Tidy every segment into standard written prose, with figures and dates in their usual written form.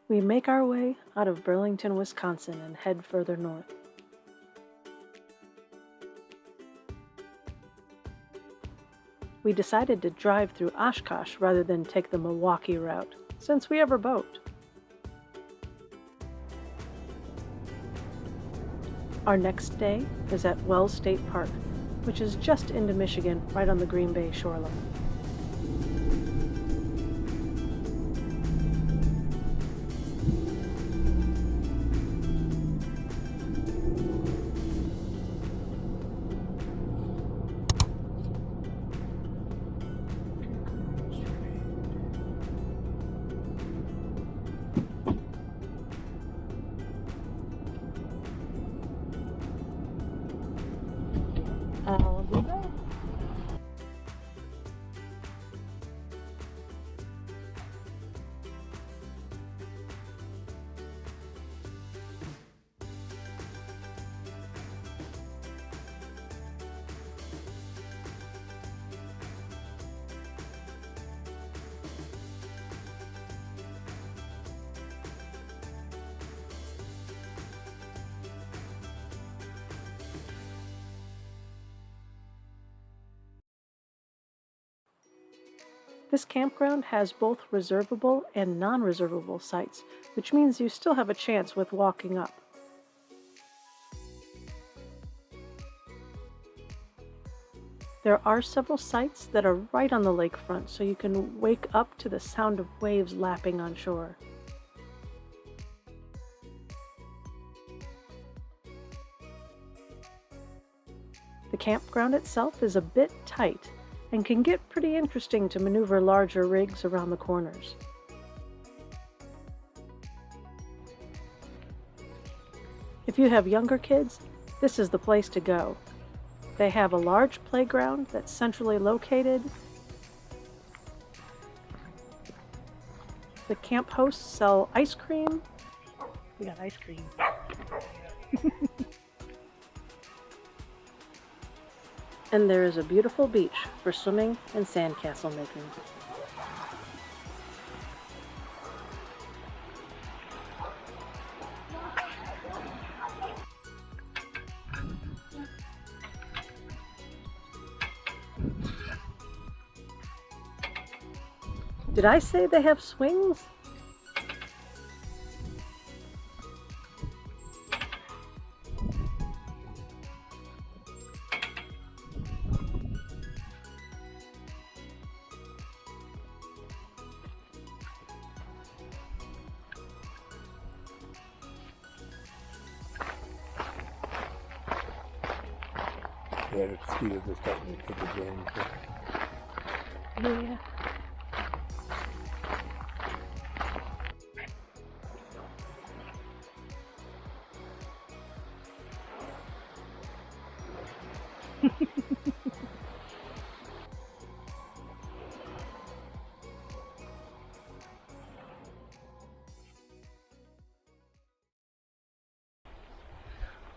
We make our way out of Burlington, Wisconsin and head further north. We decided to drive through Oshkosh rather than take the Milwaukee route, since we have our boat. Our next day is at Wells State Park, which is just into Michigan, right on the Green Bay shoreline. I'll be back. This campground has both reservable and non-reservable sites, which means you still have a chance with walking up. There are several sites that are right on the lakefront, so you can wake up to the sound of waves lapping on shore. The campground itself is a bit tight and can get pretty interesting to maneuver larger rigs around the corners. If you have younger kids, this is the place to go. They have a large playground that's centrally located. The camp hosts sell ice cream. We got ice cream. And there is a beautiful beach for swimming and sandcastle making. Did I say they have swings? Yeah, the mosquitoes are starting to take advantage of it. Yeah.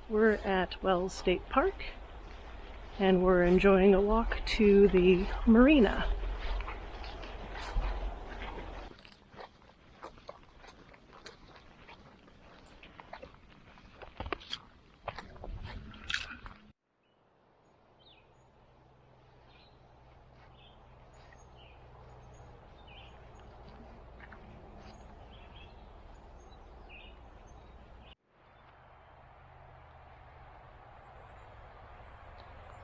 We're at Wells State Park, and we're enjoying a walk to the marina.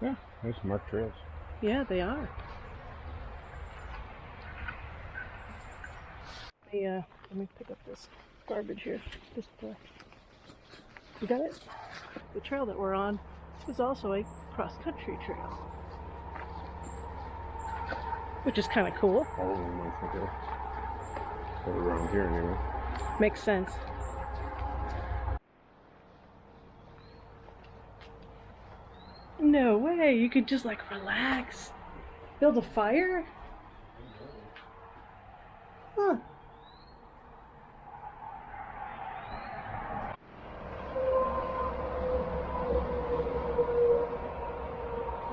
Yeah, there's marked trails. Yeah, they are. Let me pick up this garbage here. You got it? The trail that we're on is also a cross-country trail, which is kind of cool. All of them, I think, are around here anyway. Makes sense. No way, you could just like relax. Build a fire? Huh.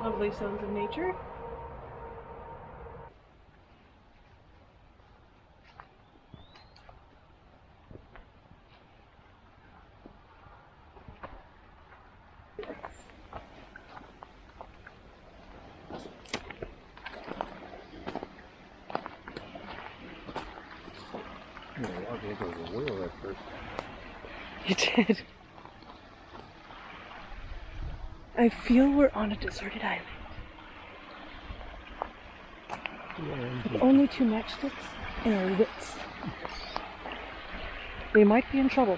Lovely sounds of nature. Yeah, I think it was a whale at first. You did. I feel we're on a deserted island. Yeah, With only 2 matchsticks and our wits. They might be in trouble.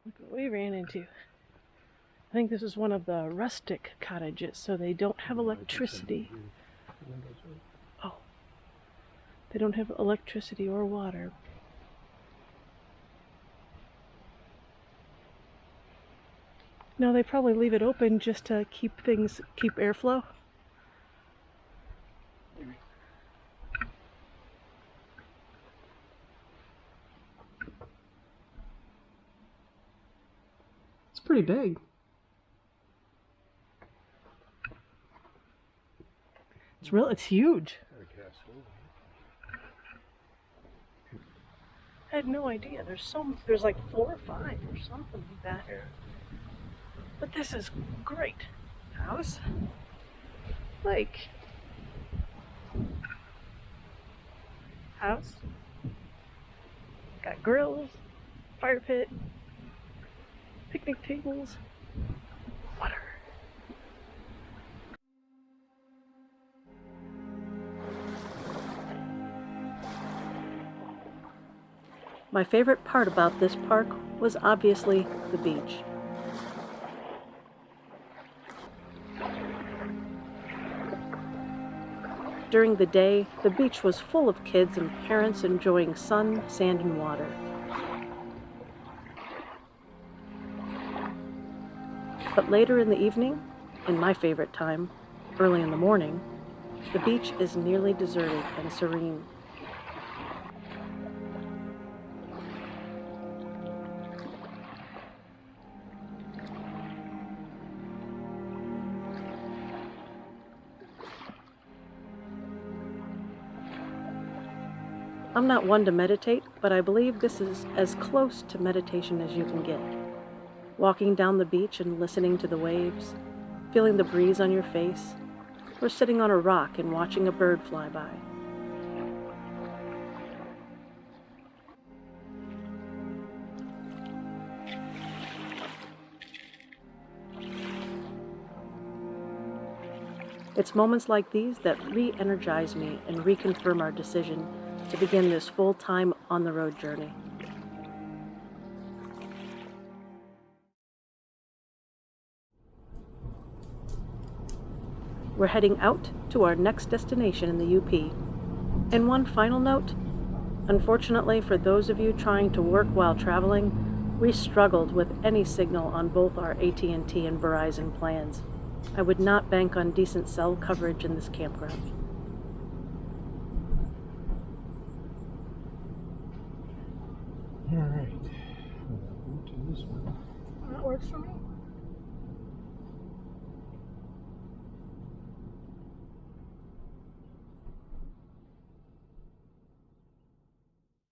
Look what we ran into. I think this is one of the rustic cottages, so they don't have electricity. Oh. They don't have electricity or water. No, they probably leave it open just to keep airflow. It's pretty big. It's huge. I had no idea. There's like 4 or 5 or something like that. But this is great. House, lake, house. Got grills, fire pit, picnic tables, water. My favorite part about this park was obviously the beach. During the day, the beach was full of kids and parents enjoying sun, sand, and water. But later in the evening, and my favorite time, early in the morning, the beach is nearly deserted and serene. I'm not one to meditate, but I believe this is as close to meditation as you can get. Walking down the beach and listening to the waves, feeling the breeze on your face, or sitting on a rock and watching a bird fly by. It's moments like these that re-energize me and reconfirm our decision to begin this full-time on-the-road journey. We're heading out to our next destination in the UP. And one final note, unfortunately for those of you trying to work while traveling, we struggled with any signal on both our AT&T and Verizon plans. I would not bank on decent cell coverage in this campground. Alright, we'll go to this one. That works for me.